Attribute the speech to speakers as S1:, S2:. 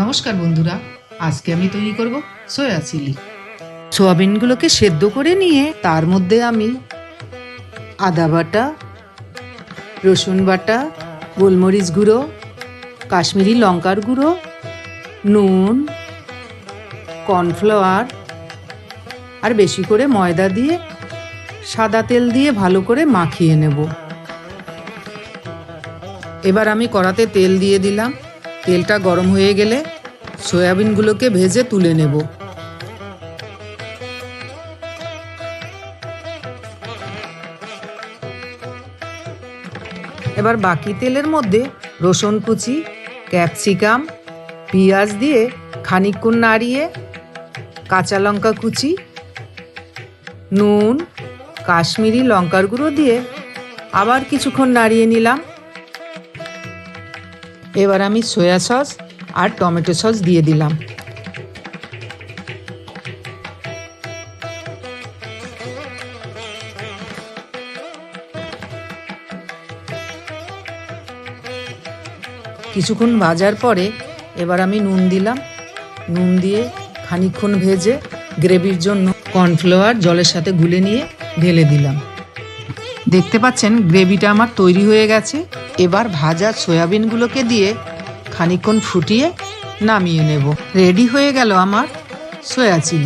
S1: নমস্কার বন্ধুরা, আজকে আমি তৈরি করব সয়া চিলি। সোয়াবিনগুলোকে সেদ্ধ করে নিয়ে তার মধ্যে আমি আদা বাটা, রসুন বাটা, গোলমরিচ গুঁড়ো, কাশ্মীরি লঙ্কার গুঁড়ো, নুন, কর্নফ্লাওয়ার আর বেশি করে ময়দা দিয়ে সাদা তেল দিয়ে ভালো করে মাখিয়ে নেব। এবার আমি কড়াতে তেল দিয়ে দিলাম। তেলটা গরম হয়ে গেলে সয়াবিনগুলোকে ভেজে তুলে নেব। এবার বাকি তেলের মধ্যে রসুন কুচি, ক্যাপসিকাম, পেঁয়াজ দিয়ে খানিকক্ষণ নাড়িয়ে কাঁচা লঙ্কা কুচি, নুন, কাশ্মীরি লঙ্কার গুঁড়ো দিয়ে আবার কিছুক্ষণ নাড়িয়ে নিলাম। এবার আমি সয়া সস আর টমেটো সস দিয়ে দিলাম। কিছুক্ষণ ভাজার পরে এবার আমি নুন দিলাম। নুন দিয়ে খানিকক্ষণ ভেজে গ্রেভির জন্য কর্নফ্লাওয়ার জলের সাথে গুলে নিয়ে ঢেলে দিলাম। দেখতে পাচ্ছেন গ্রেভিটা আমার তৈরি হয়ে গেছে। এবার ভাজা সয়াবিনগুলোকে দিয়ে খানিকক্ষণ ফুটিয়ে নামিয়ে নেব। রেডি হয়ে গেল আমার সয়া চিলি।